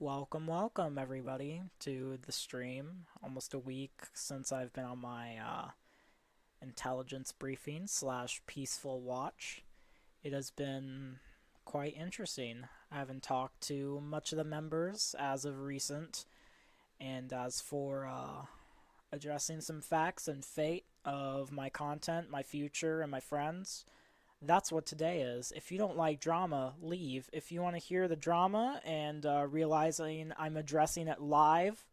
Welcome everybody to the stream. Almost a week since I've been on my intelligence briefing slash peaceful watch. It has been quite interesting. I haven't talked to much of the members as of recent, and as for addressing some facts and fate of my content, my future, and my friends, that's what today is. If you don't like drama, leave. If you want to hear the drama and realizing I'm addressing it live,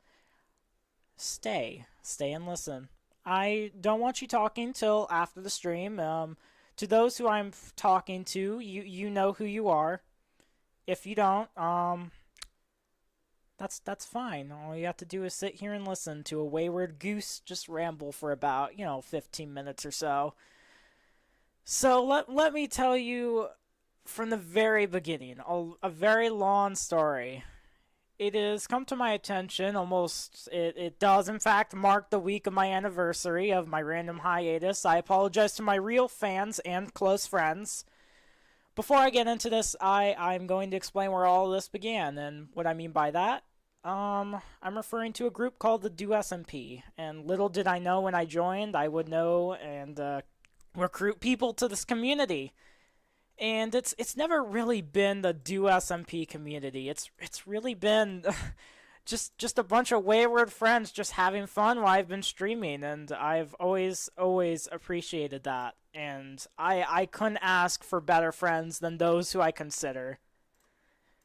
stay. Stay and listen. I don't want you talking till after the stream. To those who I'm talking to, you know who you are. If you don't, that's fine. All you have to do is sit here and listen to a wayward goose just ramble for about 15 minutes or so. So let me tell you from the very beginning, a very long story. It has come to my attention it does in fact mark the week of my anniversary of my random hiatus. I apologize to my real fans and close friends. Before I get into this, I'm going to explain where all of this began, and what I mean by that. I'm referring to a group called the Do SMP, and little did I know when I joined I would know and recruit people to this community. And it's never really been the Do SMP community. It's really been just a bunch of wayward friends just having fun while I've been streaming, and I've always appreciated that. And I couldn't ask for better friends than those who I consider.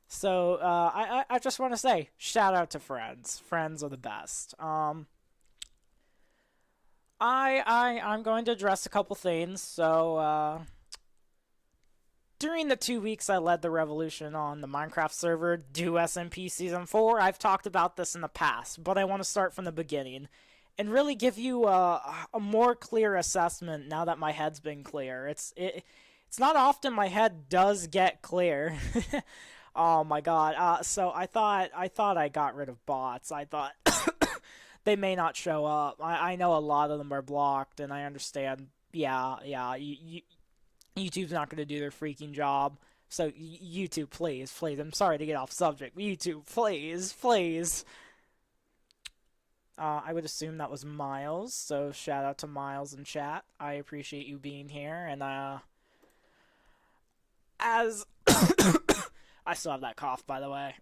So I just want to say shout out to friends. Friends are the best. I'm going to address a couple things. So during the 2 weeks I led the revolution on the Minecraft server Do SMP Season 4, I've talked about this in the past, but I want to start from the beginning and really give you a more clear assessment now that my head's been clear. It's not often my head does get clear. Oh my god. So I thought I got rid of bots. I thought they may not show up. I know a lot of them are blocked, and I understand. Yeah. YouTube's not going to do their freaking job. So YouTube, please. I'm sorry to get off subject. YouTube, please. I would assume that was Miles. So shout out to Miles in chat. I appreciate you being here. And as I still have that cough, by the way.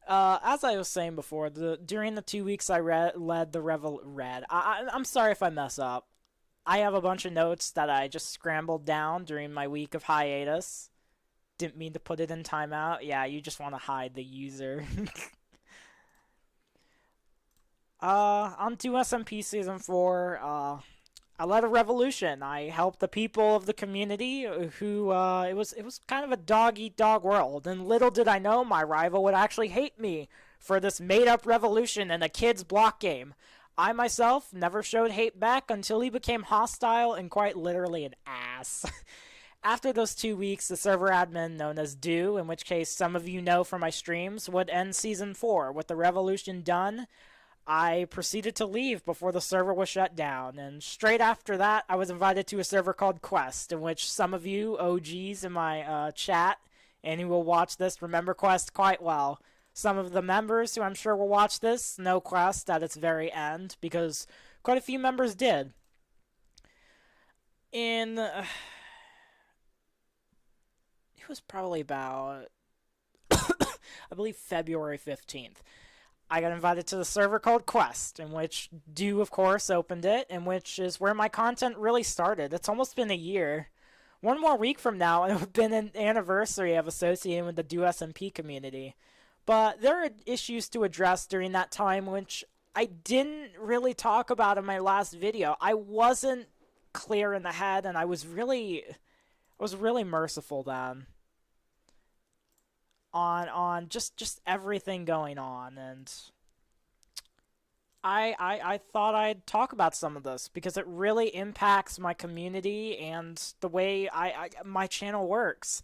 As I was saying before, during the 2 weeks I led the I'm sorry if I mess up. I have a bunch of notes that I just scrambled down during my week of hiatus. Didn't mean to put it in timeout. Yeah, you just want to hide the user. On 2SMP Season 4, I led a revolution. I helped the people of the community who, it was kind of a dog-eat-dog world, and little did I know my rival would actually hate me for this made-up revolution in a kid's block game. I myself never showed hate back until he became hostile and quite literally an ass. After those 2 weeks, the server admin known as Do, in which case some of you know from my streams, would end Season 4. With the revolution done, I proceeded to leave before the server was shut down, and straight after that, I was invited to a server called Quest, in which some of you OGs in my chat, and who will watch this, remember Quest quite well. Some of the members who I'm sure will watch this know Quest at its very end, because quite a few members did. It was probably about, I believe, February 15th. I got invited to the server called Quest, in which Do, of course, opened it, and which is where my content really started. It's almost been a year. One more week from now, and it would have been an anniversary of associating with the Do SMP community. But there are issues to address during that time, which I didn't really talk about in my last video. I wasn't clear in the head, and I was really merciful then. On just everything going on, and I thought I'd talk about some of this because it really impacts my community and the way my channel works.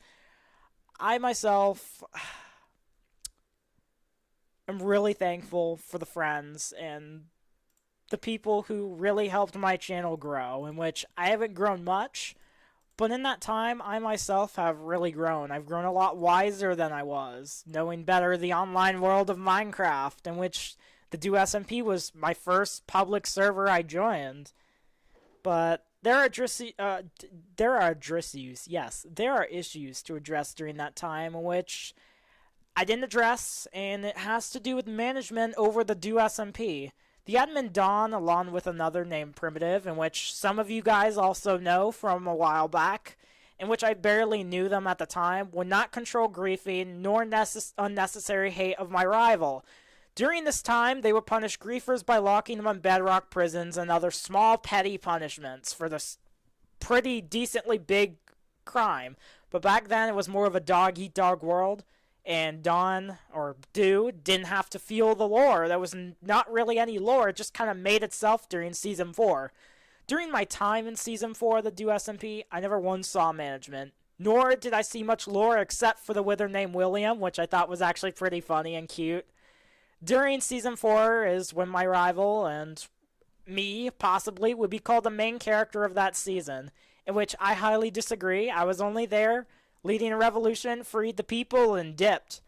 I myself am really thankful for the friends and the people who really helped my channel grow, in which I haven't grown much, But in that time, I myself have really grown. I've grown a lot wiser than I was, knowing better the online world of Minecraft, in which the Do SMP was my first public server I joined. But there are issues to address during that time, which I didn't address, and it has to do with management over the Do SMP. The admin Don, along with another named Primitive, in which some of you guys also know from a while back, in which I barely knew them at the time, would not control griefing nor unnecessary hate of my rival. During this time, they would punish griefers by locking them in bedrock prisons and other small petty punishments for this pretty decently big crime. But back then, it was more of a dog-eat-dog world. And Dawn, or Do, didn't have to feel the lore. There was not really any lore. It just kind of made itself during Season 4. During my time in Season 4 of the Do SMP, I never once saw management. Nor did I see much lore except for the wither named William, which I thought was actually pretty funny and cute. During Season 4 is when my rival, and me, possibly, would be called the main character of that season, in which I highly disagree. I was only there leading a revolution, freed the people, and dipped.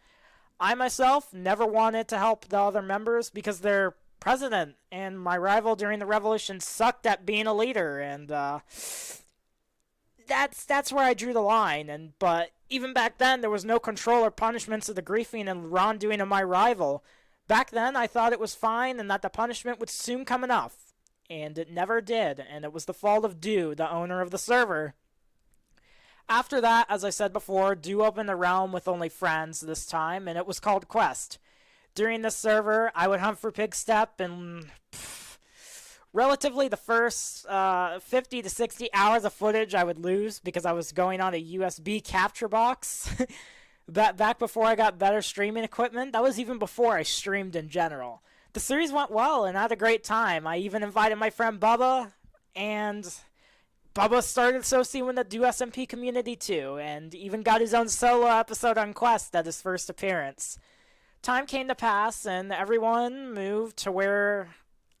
I myself never wanted to help the other members because their president and my rival during the revolution sucked at being a leader, and that's where I drew the line. But even back then, there was no control or punishments of the griefing and wrongdoing of my rival. Back then, I thought it was fine and that the punishment would soon come enough, and it never did, and it was the fault of Do, the owner of the server. After that, as I said before, Do opened a realm with only friends this time, and it was called Quest. During this server, I would hunt for Pigstep, and relatively the first 50 to 60 hours of footage I would lose because I was going on a USB capture box. Back before I got better streaming equipment, that was even before I streamed in general. The series went well, and I had a great time. I even invited my friend Bubba, and Bubba started associating with the Do SMP community too, and even got his own solo episode on Quest at his first appearance. Time came to pass, and everyone moved to where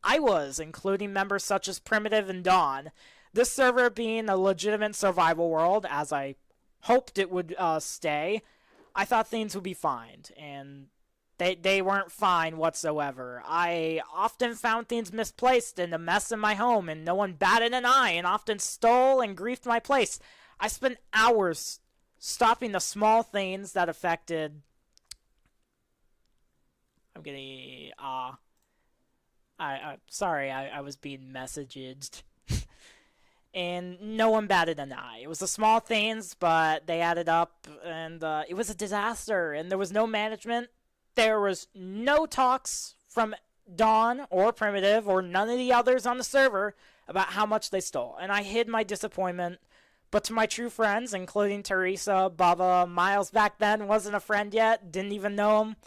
I was, including members such as Primitive and Dawn. This server being a legitimate survival world, as I hoped it would stay, I thought things would be fine, and they weren't fine whatsoever. I often found things misplaced and a mess in my home, and no one batted an eye, and often stole and griefed my place. I spent hours stopping the small things that affected... I'm getting... sorry, I was being messaged. And no one batted an eye. It was the small things, but they added up, and it was a disaster, and there was no management. There was no talks from Dawn or Primitive or none of the others on the server about how much they stole, and I hid my disappointment. But to my true friends, including Teresa, Bubba, Miles back then wasn't a friend yet, didn't even know him,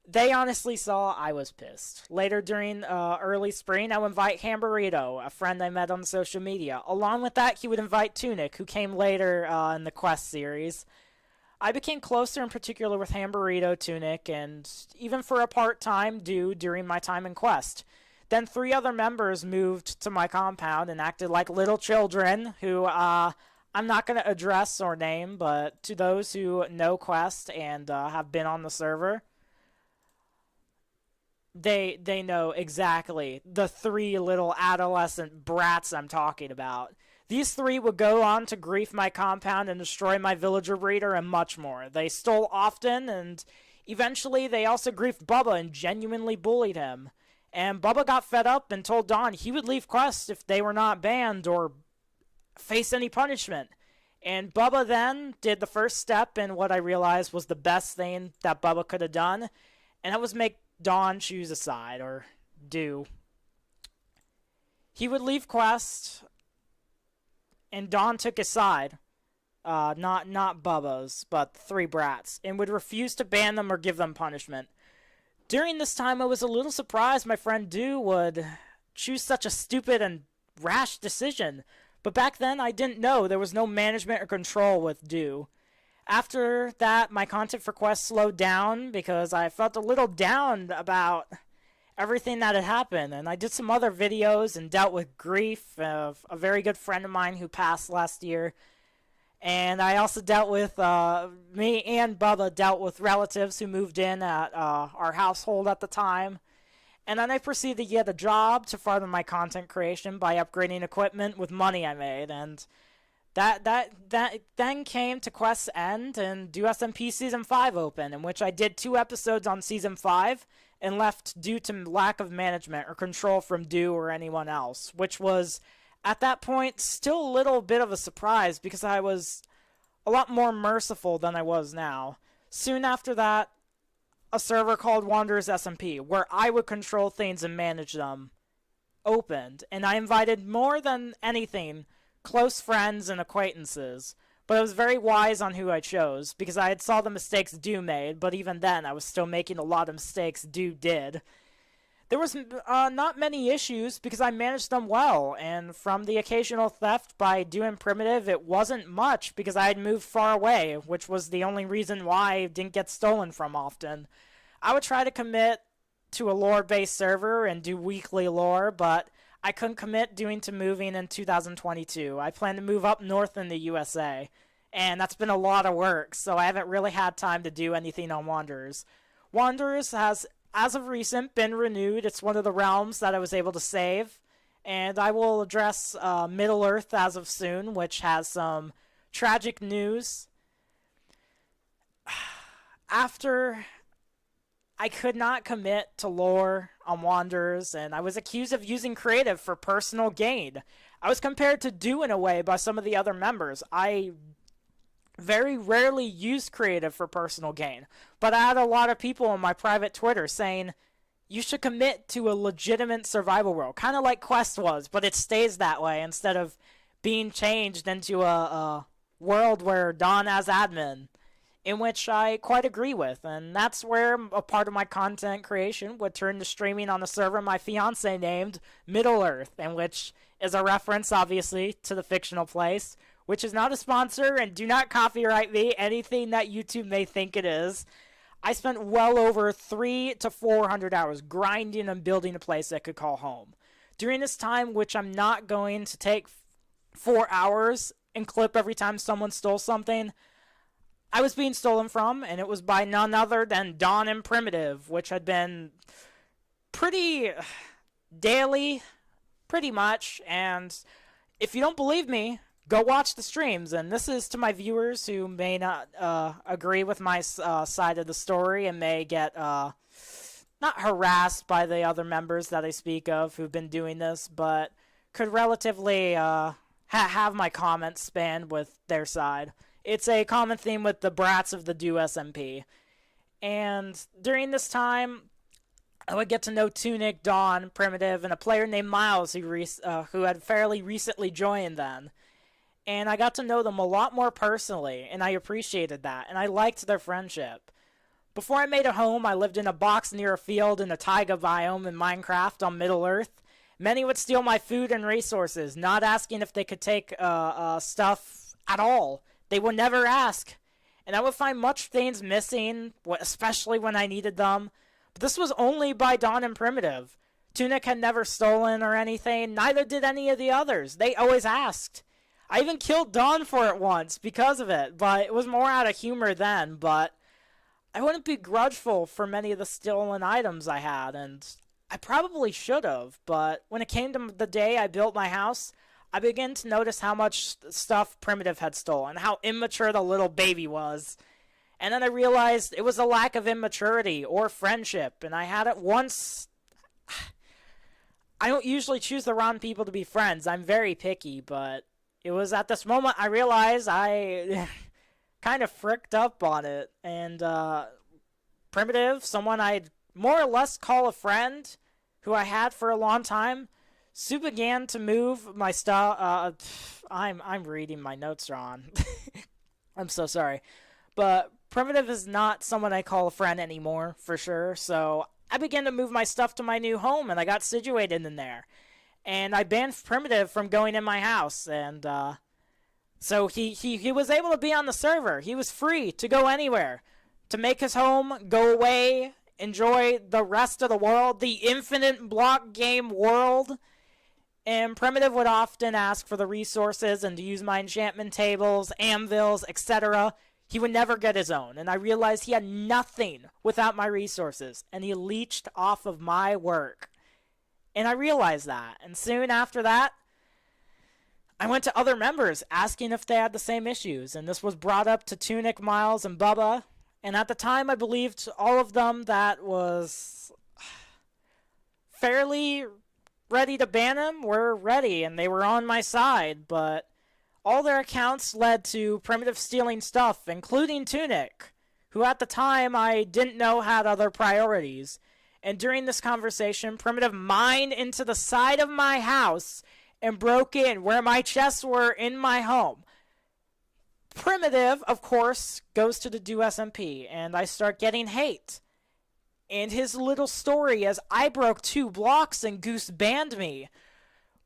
they honestly saw I was pissed. Later during early spring, I would invite Hamburrito, a friend I met on social media. Along with that, he would invite Tunic, who came later in the Quest series. I became closer in particular with Hamburrito, Tunic, and even for a part-time Do during my time in Quest. Then 3 other members moved to my compound and acted like little children, who I'm not going to address or name, but to those who know Quest and have been on the server, they know exactly the 3 little adolescent brats I'm talking about. These 3 would go on to grief my compound and destroy my villager breeder and much more. They stole often, and eventually they also griefed Bubba and genuinely bullied him. And Bubba got fed up and told Dawn he would leave Quest if they were not banned or face any punishment. And Bubba then did the first step in what I realized was the best thing that Bubba could have done, and that was make Dawn choose a side, or Do. He would leave Quest, and Dawn took his side, not Bubba's, but the 3 brats, and would refuse to ban them or give them punishment. During this time, I was a little surprised my friend Do would choose such a stupid and rash decision, but back then I didn't know there was no management or control with Do. After that, my content for Quest slowed down because I felt a little down about everything that had happened. And I did some other videos and dealt with grief of a very good friend of mine who passed last year. And I also dealt with, me and Bubba dealt with relatives who moved in at our household at the time. And then I proceeded to get a job to further my content creation by upgrading equipment with money I made. And that then came to Quest's end and Do SMP Season 5 open, in which I did 2 episodes on Season 5 and left due to lack of management or control from Do or anyone else, which was, at that point, still a little bit of a surprise because I was a lot more merciful than I was now. Soon after that, a server called Wanderers SMP, where I would control things and manage them, opened, and I invited more than anything close friends and acquaintances, but I was very wise on who I chose, because I had saw the mistakes Do made, but even then I was still making a lot of mistakes Do did. There was not many issues because I managed them well, and from the occasional theft by Do and Primitive, it wasn't much because I had moved far away, which was the only reason why I didn't get stolen from often. I would try to commit to a lore-based server and do weekly lore, but I couldn't commit doing to moving in 2022. I plan to move up north in the USA, and that's been a lot of work, so I haven't really had time to do anything on Wanderers. Wanderers has, as of recent, been renewed. It's one of the realms that I was able to save, and I will address Middle-earth as of soon, which has some tragic news. After I could not commit to lore on Wanderers, and I was accused of using creative for personal gain. I was compared to Do in a way by some of the other members. I very rarely used creative for personal gain, but I had a lot of people on my private Twitter saying, you should commit to a legitimate survival world, kind of like Quest was, but it stays that way instead of being changed into a world where Don as admin, in which I quite agree with, and that's where a part of my content creation would turn to streaming on a server my fiance named Middle-earth, and which is a reference, obviously, to the fictional place, which is not a sponsor, and do not copyright me anything that YouTube may think it is. I spent well over 300 to 400 hours grinding and building a place I could call home. During this time, which I'm not going to take 4 hours and clip every time someone stole something, I was being stolen from, and it was by none other than Don and Primitive, which had been pretty daily, pretty much, and if you don't believe me, go watch the streams, and this is to my viewers who may not agree with my side of the story and may get not harassed by the other members that I speak of who've been doing this, but could relatively have my comments spanned with their side. It's a common theme with the brats of the Do SMP. And during this time, I would get to know Tunic, Dawn, Primitive, and a player named Miles who had fairly recently joined then. And I got to know them a lot more personally, and I appreciated that, and I liked their friendship. Before I made a home, I lived in a box near a field in a taiga biome in Minecraft on Middle-earth. Many would steal my food and resources, not asking if they could take stuff at all. They would never ask, and I would find much things missing, especially when I needed them. But this was only by Dawn and Primitive. Tunic had never stolen or anything, neither did any of the others. They always asked. I even killed Dawn for it once because of it, but it was more out of humor then, but I wouldn't be grudgeful for many of the stolen items I had, and I probably should have, but when it came to the day I built my house, I began to notice how much stuff Primitive had stolen, how immature the little baby was. And then I realized it was a lack of immaturity or friendship, and I had it once. I don't usually choose the wrong people to be friends. I'm very picky, but it was at this moment I realized I kind of fricked up on it. And Primitive, someone I'd more or less call a friend, who I had for a long time, soon began to move my stuff. I'm reading my notes wrong. I'm so sorry. But Primitive is not someone I call a friend anymore, for sure. So I began to move my stuff to my new home, and I got situated in there. And I banned Primitive from going in my house, and so he was able to be on the server. He was free to go anywhere, to make his home, go away, enjoy the rest of the world, the infinite block game world. And Primitive would often ask for the resources and to use my enchantment tables, anvils, etc. He would never get his own, and I realized he had nothing without my resources, and he leached off of my work. And I realized that, and soon after that, I went to other members asking if they had the same issues, and this was brought up to Tunic, Miles, and Bubba, and at the time I believed all of them that was fairly ready to ban him were ready, and they were on my side, but all their accounts led to Primitive stealing stuff, including Tunic, who at the time I didn't know had other priorities. And during this conversation, Primitive mined into the side of my house and broke in where my chests were in my home. Primitive, of course, goes to the Do SMP, and I start getting hate. And his little story as I broke 2 blocks and Goose banned me.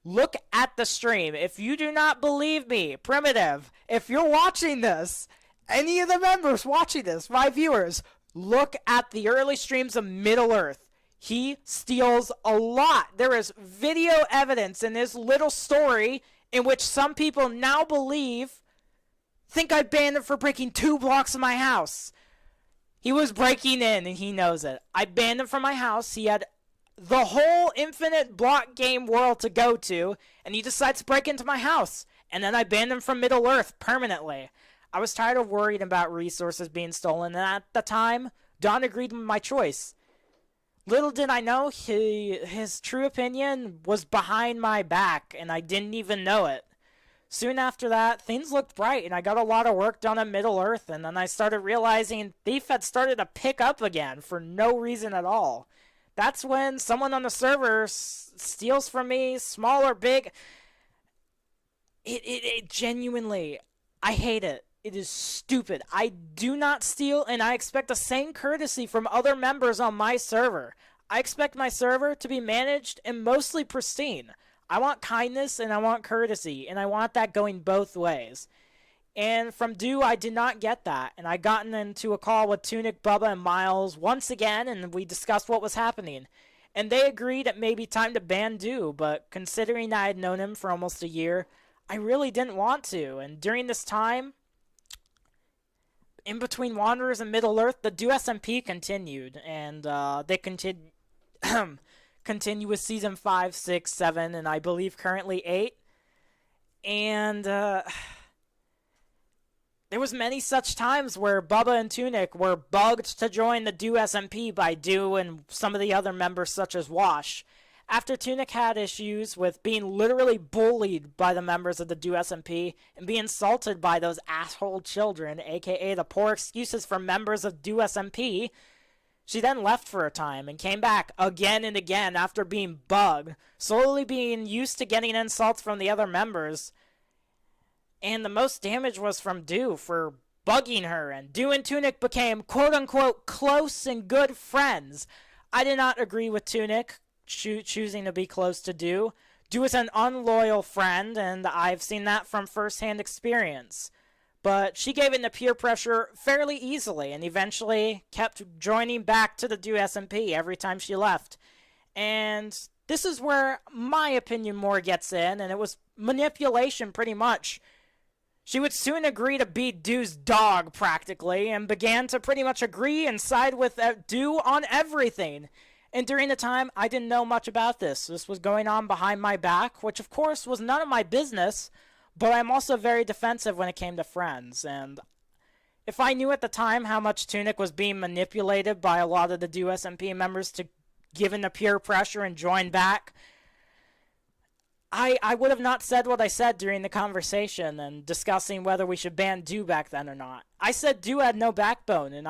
Look at the stream. If you do not believe me, Primitive, if you're watching this, any of the members watching this, my viewers, look at the early streams of Middle-earth. He steals a lot. There is video evidence in his little story in which some people now think I banned him for breaking 2 blocks of my house. He was breaking in and he knows it. I banned him from my house. He had the whole infinite block game world to go to, and he decides to break into my house. And then I banned him from Middle-earth permanently. I was tired of worrying about resources being stolen, and at the time, Don agreed with my choice. Little did I know his true opinion was behind my back, and I didn't even know it. Soon after that, things looked bright, and I got a lot of work done at Middle-earth, and then I started realizing Thief had started to pick up again for no reason at all. That's when someone on the server steals from me, small or big. It genuinely, I hate it. It is stupid. I do not steal, and I expect the same courtesy from other members on my server. I expect my server to be managed and mostly pristine. I want kindness and I want courtesy, and I want that going both ways. And from Do, I did not get that, and I gotten into a call with Tunic, Bubba, and Miles once again, and we discussed what was happening. And they agreed it may be time to ban Do, but considering I had known him for almost a year, I really didn't want to. And during this time, in between Wanderers and Middle-earth, the Do SMP continued, and they continue with Season 5, 6, 7, and I believe currently 8. And there was many such times where Bubba and Tunic were bugged to join the Do SMP by Do and some of the other members such as Wash. After Tunic had issues with being literally bullied by the members of the Do SMP and being insulted by those asshole children, aka the poor excuses from members of Do SMP, she then left for a time and came back again and again after being bugged, slowly being used to getting insults from the other members. And the most damage was from Do for bugging her, and Do and Tunic became quote-unquote close and good friends. I did not agree with Tunic choosing to be close to Do. Do is an unloyal friend, and I've seen that from first-hand experience. But she gave in to peer pressure fairly easily, and eventually kept joining back to the Do SMP every time she left. And this is where my opinion more gets in, and it was manipulation pretty much. She would soon agree to be Do's dog, practically, and began to pretty much agree and side with Do on everything. And during the time, I didn't know much about this. This was going on behind my back, which of course was none of my business, but I'm also very defensive when it came to friends. And if I knew at the time how much Tunic was being manipulated by a lot of the Do SMP members to give in the peer pressure and join back, I would have not said what I said during the conversation and discussing whether we should ban Do back then or not. I said Do had no backbone, and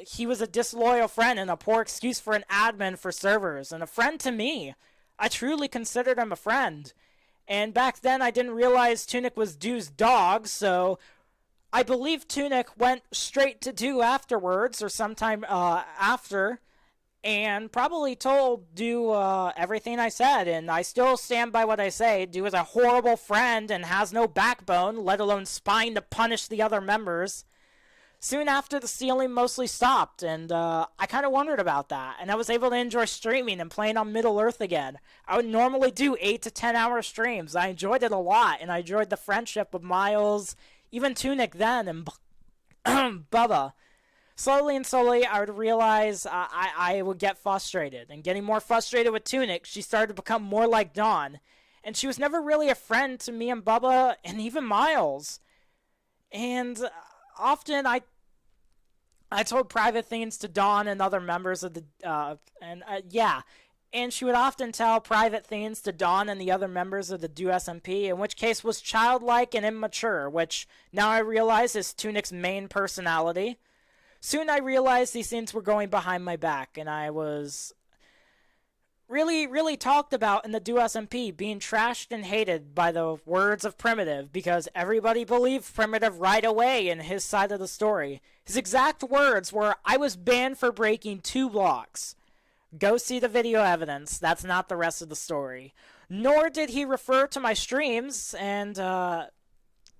he was a disloyal friend and a poor excuse for an admin for servers, and a friend to me. I truly considered him a friend. And back then I didn't realize Tunic was Do's dog, so I believe Tunic went straight to Do afterwards, or sometime after, and probably told Do everything I said, and I still stand by what I say. Do is a horrible friend and has no backbone, let alone spine to punish the other members. Soon after, the stealing mostly stopped, and I kind of wondered about that. And I was able to enjoy streaming and playing on Middle Earth again. I would normally do 8 to 10 hour streams. I enjoyed it a lot, and I enjoyed the friendship of Miles, even Tunic then, and Bubba. Slowly and slowly, I would realize I would get frustrated. And getting more frustrated with Tunic, she started to become more like Dawn. And she was never really a friend to me and Bubba, and even Miles. And often I told private things to Dawn and other members of the, yeah. And she would often tell private things to Dawn and the other members of the Do SMP, in which case was childlike and immature, which now I realize is Tunic's main personality. Soon I realized these things were going behind my back, and I was really talked about in the Do SMP, being trashed and hated by the words of Primitive, because everybody believed Primitive right away in his side of the story. His exact words were, "I was banned for breaking 2 blocks. Go see the video evidence. That's not the rest of the story." Nor did he refer to my streams, and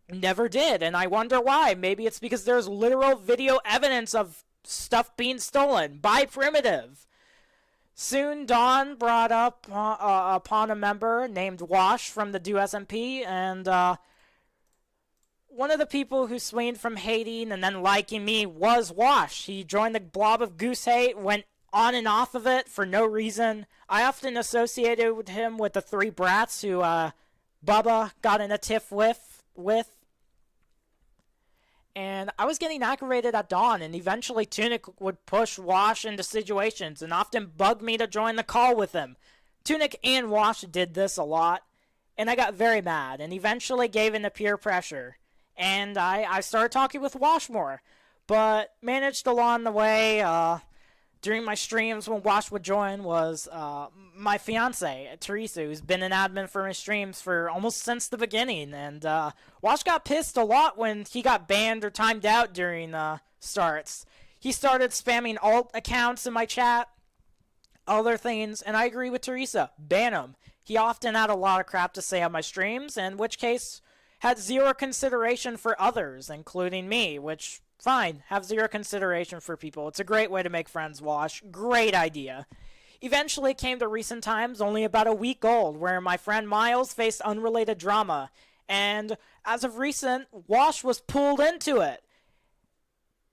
never did, and I wonder why. Maybe it's because there's literal video evidence of stuff being stolen by Primitive. Soon, Dawn brought up upon a member named Wash from the Do SMP, and one of the people who swayed from hating and then liking me was Wash. He joined the blob of Goose hate, went on and off of it for no reason. I often associated him with the 3 brats who Bubba got in a tiff with. And I was getting aggravated at Dawn, and eventually Tunic would push Wash into situations and often bug me to join the call with him. Tunic and Wash did this a lot, and I got very mad, and eventually gave in to peer pressure. And I started talking with Wash more, but managed along the way, during my streams when Wash would join, was my fiance, Teresa, who's been an admin for my streams for almost since the beginning. And Wash got pissed a lot when he got banned or timed out during starts. He started spamming alt accounts in my chat, other things, and I agree with Teresa. Ban him. He often had a lot of crap to say on my streams, in which case had zero consideration for others, including me, which... fine, have zero consideration for people. It's a great way to make friends, Wash. Great idea. Eventually came to recent times, only about a week old, where my friend Miles faced unrelated drama. And as of recent, Wash was pulled into it.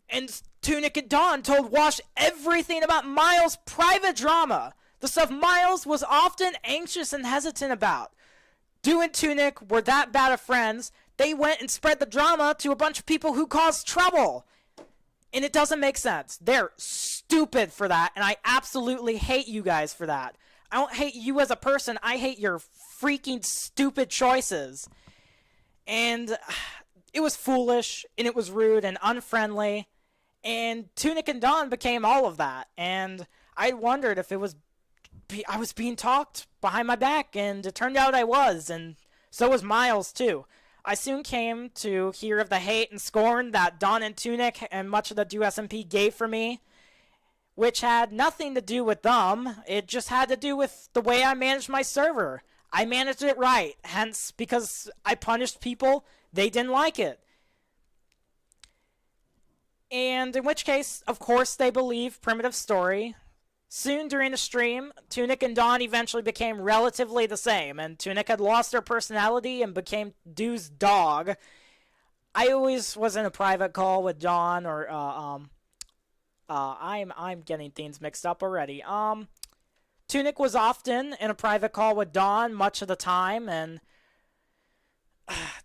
And Tunic and Dawn told Wash everything about Miles' private drama. The stuff Miles was often anxious and hesitant about. Do and Tunic were that bad of friends, they went and spread the drama to a bunch of people who caused trouble. And it doesn't make sense. They're stupid for that, and I absolutely hate you guys for that. I don't hate you as a person, I hate your freaking stupid choices. And it was foolish, and it was rude and unfriendly, and Tunic and Dawn became all of that. And I wondered if it was I was being talked behind my back, and it turned out I was, and so was Miles too. I soon came to hear of the hate and scorn that Dawn and Tunic and much of the Do SMP gave for me, which had nothing to do with them. It just had to do with the way I managed my server. I managed it right, hence because I punished people, they didn't like it. And in which case, of course, they believe Primitive's story. Soon during the stream, Tunic and Dawn eventually became relatively the same, and Tunic had lost her personality and became Doo's dog. I always was in a private call with Dawn, or I'm getting things mixed up already. Tunic was often in a private call with Dawn much of the time, and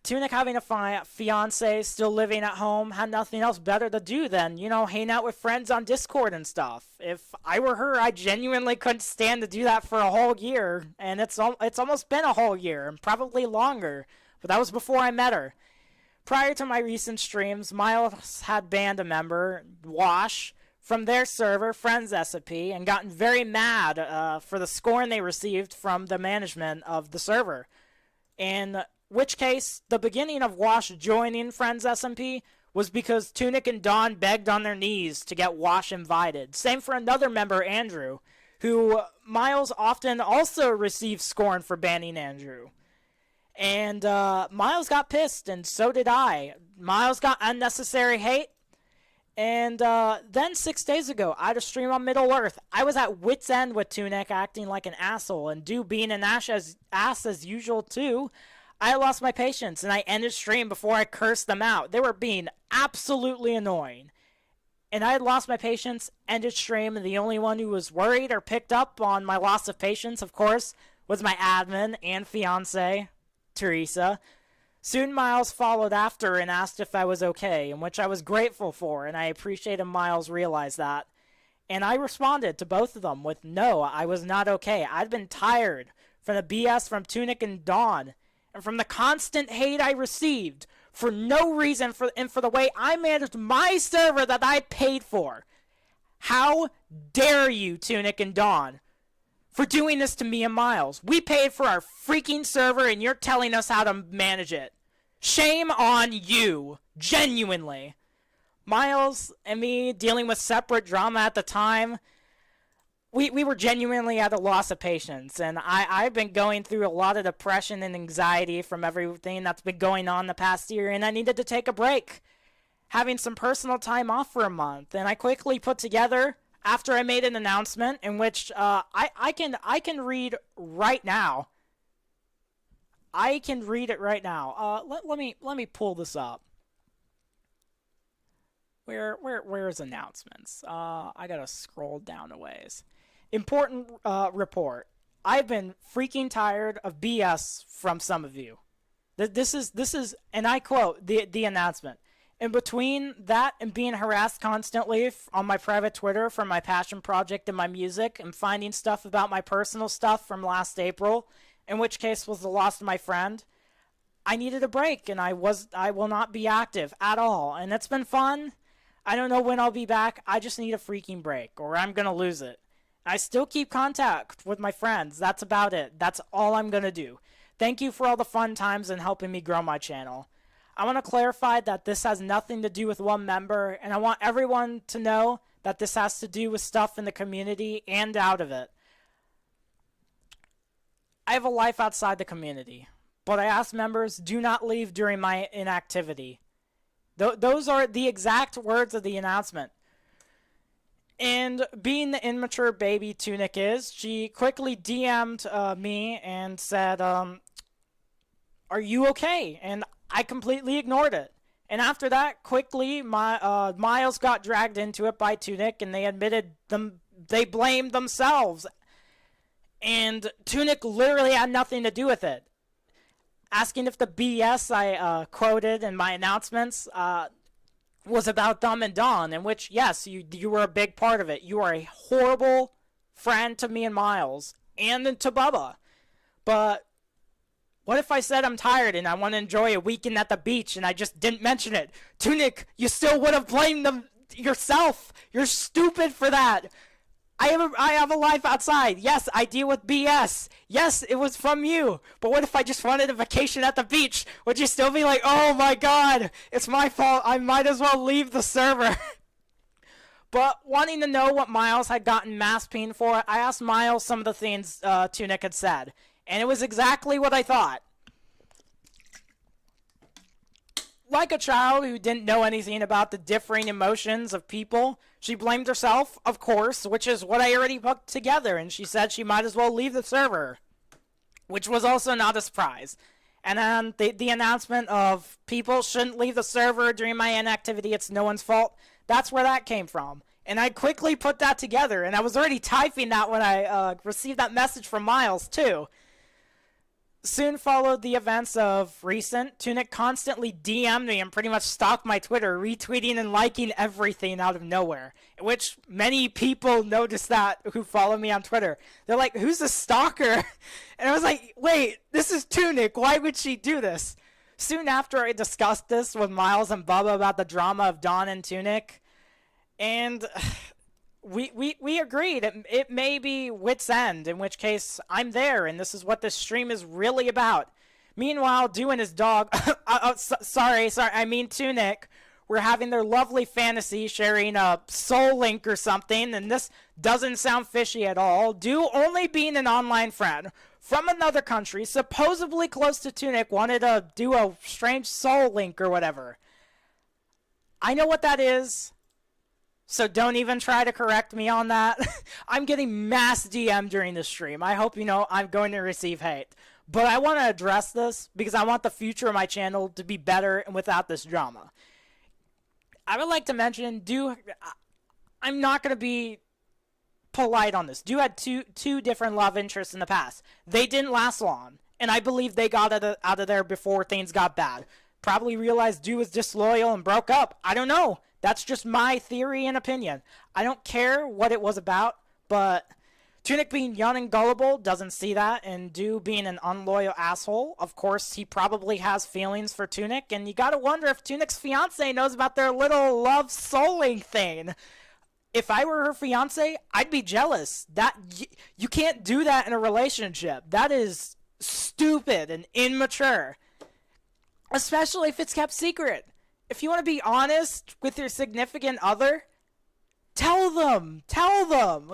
Tunic, having a fiance, still living at home, had nothing else better to do than, hang out with friends on Discord and stuff. If I were her, I genuinely couldn't stand to do that for a whole year, and it's almost been a whole year, and probably longer, but that was before I met her. Prior to my recent streams, Miles had banned a member, Wash, from their server, Friends SMP, and gotten very mad for the scorn they received from the management of the server. In which case, the beginning of Wash joining Friends SMP was because Tunic and Dawn begged on their knees to get Wash invited. Same for another member, Andrew, who Miles often also received scorn for banning Andrew. And Miles got pissed, and so did I. Miles got unnecessary hate, And then 6 days ago, I had a stream on Middle Earth. I was at wit's end with Tunic acting like an asshole and Do being an ass as usual too. I lost my patience and I ended stream before I cursed them out. They were being absolutely annoying. And I had lost my patience, ended stream, and the only one who was worried or picked up on my loss of patience, of course, was my admin and fiance, Teresa. Soon Miles followed after and asked if I was okay, in which I was grateful for, and I appreciated Miles realize that. And I responded to both of them with no, I was not okay. I'd been tired from the BS from Tunic and Dawn, and from the constant hate I received for no reason and for the way I managed my server that I paid for. How dare you, Tunic and Dawn, for doing this to me and Miles? We paid for our freaking server and you're telling us how to manage it. Shame on you. Genuinely. Miles and me dealing with separate drama at the time, we were genuinely at a loss of patience. And I've been going through a lot of depression and anxiety from everything that's been going on the past year, and I needed to take a break. Having some personal time off for a month. And I quickly put together, after I made an announcement, in which I can read right now. I can read it right now. Let me pull this up. Where's announcements? I gotta scroll down a ways. Important report. I've been freaking tired of BS from some of you. This is, and I quote the announcement. In between that and being harassed constantly on my private Twitter for my passion project and my music, and finding stuff about my personal stuff from last April, in which case was the loss of my friend, I needed a break, and I will not be active at all. And it's been fun. I don't know when I'll be back. I just need a freaking break, or I'm gonna lose it. I still keep contact with my friends. That's about it. That's all I'm gonna do. Thank you for all the fun times and helping me grow my channel. I want to clarify that this has nothing to do with one member, and I want everyone to know that this has to do with stuff in the community and out of it. I have a life outside the community, but I ask members, do not leave during my inactivity. Those are the exact words of the announcement. And being the immature baby Tunic is, she quickly DM'd me and said, are you okay? And I completely ignored it. And after that, quickly, Miles got dragged into it by Tunic, and they blamed themselves. And Tunic literally had nothing to do with it. Asking if the BS I quoted in my announcements was about Dumb and Dawn, in which, yes, you were a big part of it. You are a horrible friend to me and Miles, and to Bubba. But what if I said I'm tired and I want to enjoy a weekend at the beach and I just didn't mention it? Tunic, you still would have blamed them yourself. You're stupid for that. I have a life outside. Yes, I deal with BS. Yes, it was from you. But what if I just wanted a vacation at the beach? Would you still be like, oh my god, it's my fault. I might as well leave the server. But wanting to know what Miles had gotten mass pinged for, I asked Miles some of the things Tunic had said. And it was exactly what I thought. Like a child who didn't know anything about the differing emotions of people, she blamed herself, of course, which is what I already put together, and she said she might as well leave the server, which was also not a surprise. And then the announcement of people shouldn't leave the server during my inactivity, it's no one's fault, that's where that came from. And I quickly put that together, and I was already typing that when I received that message from Miles, too. Soon followed the events of recent. Tunic constantly DM'd me and pretty much stalked my Twitter, retweeting and liking everything out of nowhere. Which many people noticed that who follow me on Twitter. They're like, who's the stalker? And I was like, wait, this is Tunic. Why would she do this? Soon after, I discussed this with Miles and Bubba about the drama of Dawn and Tunic. And we agreed it may be wit's end, in which case I'm there, and this is what this stream is really about. Meanwhile, Dew and his dog, sorry, I mean Tunic, were having their lovely fantasy, sharing a soul link or something, and this doesn't sound fishy at all. Dew, only being an online friend from another country, supposedly close to Tunic, wanted to do a strange soul link or whatever. I know what that is. So don't even try to correct me on that. I'm getting mass DM during the stream. I hope you know I'm going to receive hate. But I want to address this because I want the future of my channel to be better and without this drama. I would like to mention, I'm not going to be polite on this. Had two different love interests in the past. They didn't last long, and I believe they got out of there before things got bad. Probably realized was disloyal and broke up. I don't know. That's just my theory and opinion. I don't care what it was about, but Tunic being young and gullible doesn't see that, and being an unloyal asshole, of course, he probably has feelings for Tunic, and you gotta wonder if Tunic's fiance knows about their little love souling thing. If I were her fiance, I'd be jealous. You can't do that in a relationship. That is stupid and immature. Especially if it's kept secret. If you want to be honest with your significant other, tell them.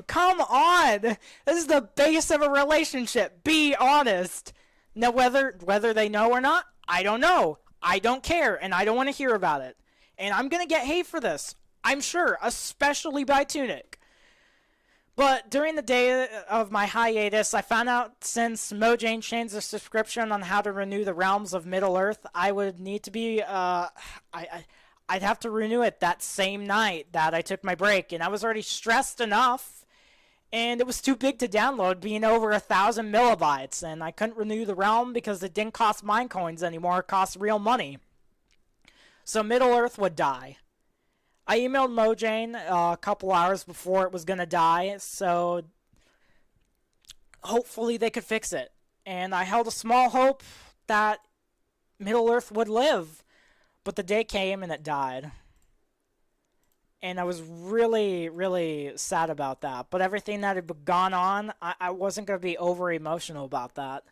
Come on. This is the base of a relationship. Be honest. Now, whether they know or not, I don't know. I don't care, and I don't want to hear about it. And I'm going to get hate for this, I'm sure, especially by Tunic. But during the day of my hiatus, I found out since Mojang changed the subscription on how to renew the realms of Middle-earth, I would need to be, I'd have to renew it that same night that I took my break, and I was already stressed enough, and it was too big to download, being over 1,000 millibytes, and I couldn't renew the realm because it didn't cost Minecoins anymore, it cost real money. So Middle-earth would die. I emailed Mojang a couple hours before it was going to die, so hopefully they could fix it. And I held a small hope that Middle-earth would live, but the day came and it died. And I was really, really sad about that. But everything that had gone on, I wasn't going to be over-emotional about that.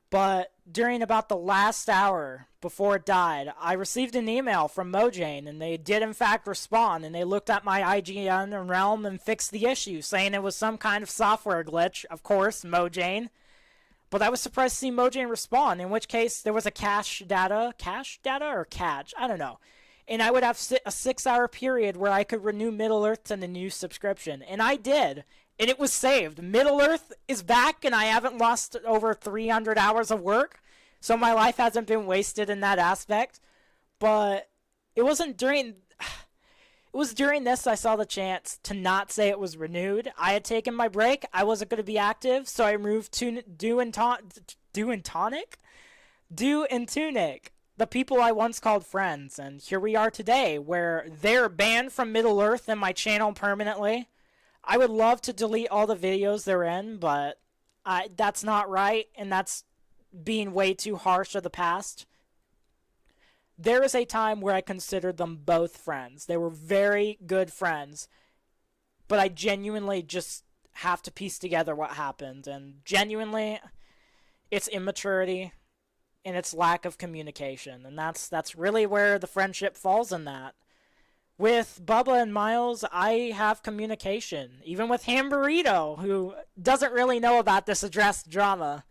But during about the last hour before it died, I received an email from Mojang, and they did in fact respond, and they looked at my IGN and realm and fixed the issue, saying it was some kind of software glitch, of course, Mojang. But I was surprised to see Mojang respond, in which case there was a cache data or catch, I don't know. And I would have a 6-hour period where I could renew Middle-earth to the new subscription, and I did. And it was saved. Middle-earth is back, and I haven't lost over 300 hours of work. So my life hasn't been wasted in that aspect. But it wasn't during... It was during this I saw the chance to not say it was renewed. I had taken my break. I wasn't going to be active, so I moved to Dew and Tunic, the people I once called friends. And here we are today, where they're banned from Middle-earth and my channel permanently. I would love to delete all the videos they're in, but that's not right, and that's being way too harsh of the past. There is a time where I considered them both friends. They were very good friends, but I genuinely just have to piece together what happened, and genuinely, it's immaturity and it's lack of communication, and that's really where the friendship falls in that. With Bubba and Miles, I have communication. Even with Hamburrito, who doesn't really know about this addressed drama.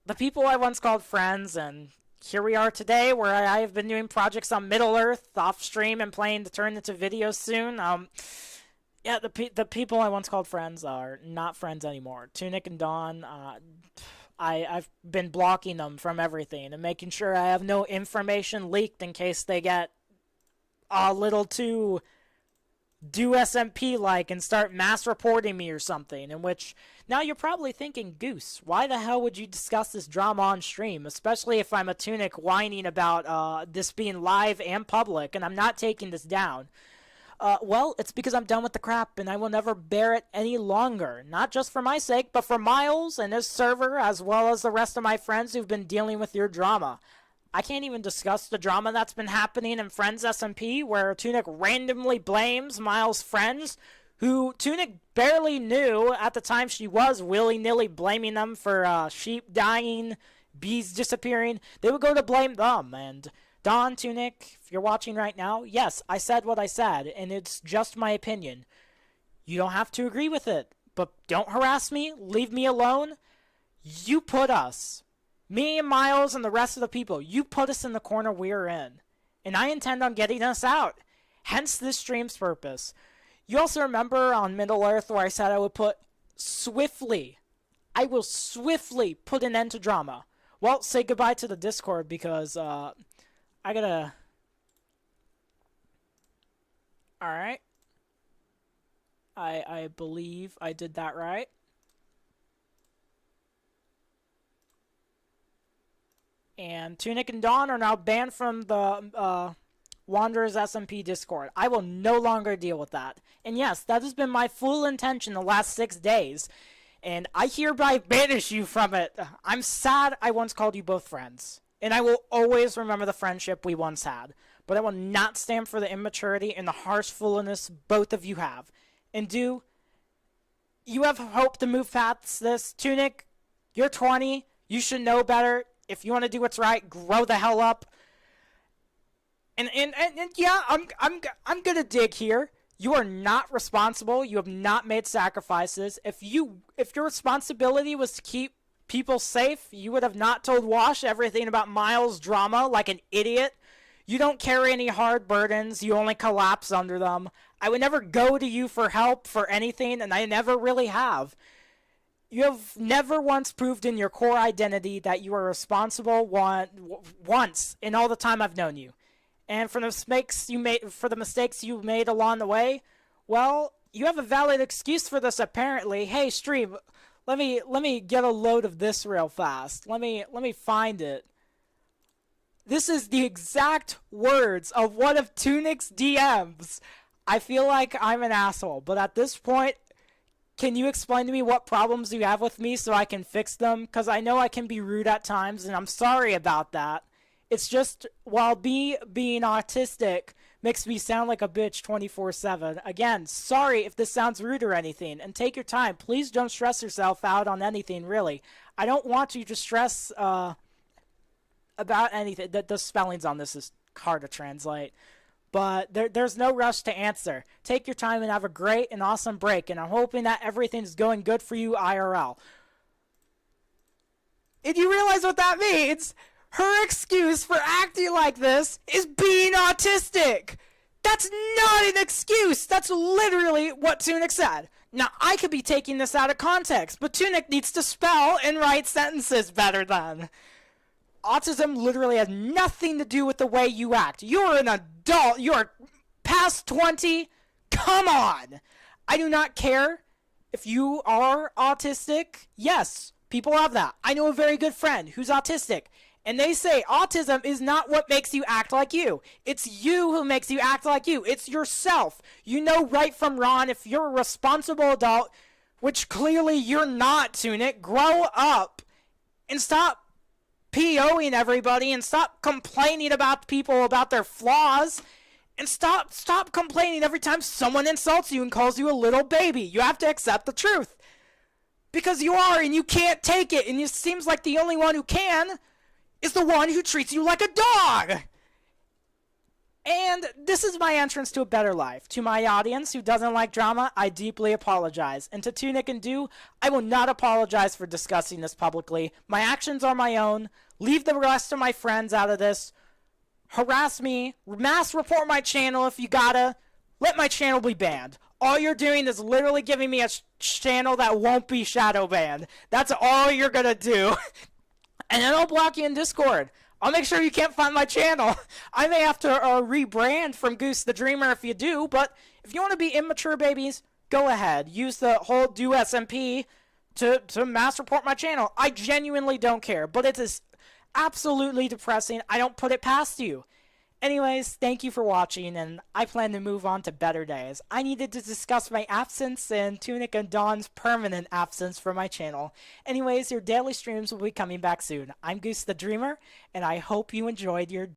The people I once called friends, and here we are today, where I have been doing projects on Middle-earth, off-stream, and planning to turn into videos soon. Yeah, the people I once called friends are not friends anymore. Tunic and Dawn, I've been blocking them from everything, and making sure I have no information leaked in case they get a little too do SMP-like and start mass reporting me or something, in which, now you're probably thinking, Goose, why the hell would you discuss this drama on stream, especially if I'm a Tunic whining about this being live and public, and I'm not taking this down. Well, it's because I'm done with the crap, and I will never bear it any longer, not just for my sake, but for Miles and his server, as well as the rest of my friends who've been dealing with your drama. I can't even discuss the drama that's been happening in Friends SMP, where Tunic randomly blames Miles' friends, who Tunic barely knew at the time she was willy-nilly blaming them for sheep dying, bees disappearing. They would go to blame them. And Don, Tunic, if you're watching right now, yes, I said what I said, and it's just my opinion. You don't have to agree with it, but don't harass me, leave me alone. You put us, me and Miles and the rest of the people, you put us in the corner we're in. And I intend on getting us out. Hence this stream's purpose. You also remember on Middle Earth where I said I would put swiftly, I will swiftly put an end to drama. Well, say goodbye to the Discord because I gotta... Alright. I believe I did that right. And Tunic and Dawn are now banned from the Wanderers SMP Discord. I will no longer deal with that. And yes, that has been my full intention the last 6 days. And I hereby banish you from it. I'm sad I once called you both friends. And I will always remember the friendship we once had. But I will not stand for the immaturity and the harsh foolishness both of you have. And you have hope to move past this. Tunic, you're 20. You should know better. If you want to do what's right, grow the hell up. And yeah, I'm gonna dig here. You are not responsible. You have not made sacrifices. If your responsibility was to keep people safe, you would have not told Wash everything about Miles' drama like an idiot. You don't carry any hard burdens. You only collapse under them. I would never go to you for help for anything, and I never really have. You have never once proved in your core identity that you are responsible once in all the time I've known you. And for the mistakes you made along the way, well, you have a valid excuse for this apparently. Hey, stream, let me get a load of this real fast. Let me find it. This is the exact words of one of Tunic's DMs. I feel like I'm an asshole, but at this point, can you explain to me what problems you have with me so I can fix them? Because I know I can be rude at times, and I'm sorry about that. It's just, while being autistic makes me sound like a bitch 24/7. Again, sorry if this sounds rude or anything, and take your time. Please don't stress yourself out on anything, really. I don't want you to stress about anything. The spellings on this is hard to translate. But there's no rush to answer. Take your time and have a great and awesome break. And I'm hoping that everything's going good for you IRL. And you realize what that means? Her excuse for acting like this is being autistic. That's not an excuse. That's literally what Tunic said. Now, I could be taking this out of context, but Tunic needs to spell and write sentences better than. Autism literally has nothing to do with the way you act. You're an adult. You're past 20. Come on. I do not care if you are autistic. Yes, people have that. I know a very good friend who's autistic. And they say autism is not what makes you act like you. It's you who makes you act like you. It's yourself. You know right from wrong. If you're a responsible adult, which clearly you're not, Tunic, grow up and stop POing everybody and stop complaining about people about their flaws and stop complaining every time someone insults you and calls you a little baby. You have to accept the truth because you are, and you can't take it, and it seems like the only one who can is the one who treats you like a dog. And this is my entrance to a better life. To my audience who doesn't like drama, I deeply apologize. And to Tunic and Do, I will not apologize for discussing this publicly. My actions are my own. Leave the rest of my friends out of this. Harass me. Mass report my channel if you gotta. Let my channel be banned. All you're doing is literally giving me a channel that won't be shadow banned. That's all you're gonna do. And then I'll block you in Discord. I'll make sure you can't find my channel. I may have to rebrand from Goose the Dreamer if you do, but if you want to be immature babies, go ahead. Use the whole do SMP to mass report my channel. I genuinely don't care, but it is absolutely depressing. I don't put it past you. Anyways, thank you for watching, and I plan to move on to better days. I needed to discuss my absence and Tunic and Dawn's permanent absence from my channel. Anyways, your daily streams will be coming back soon. I'm Goose the Dreamer, and I hope you enjoyed your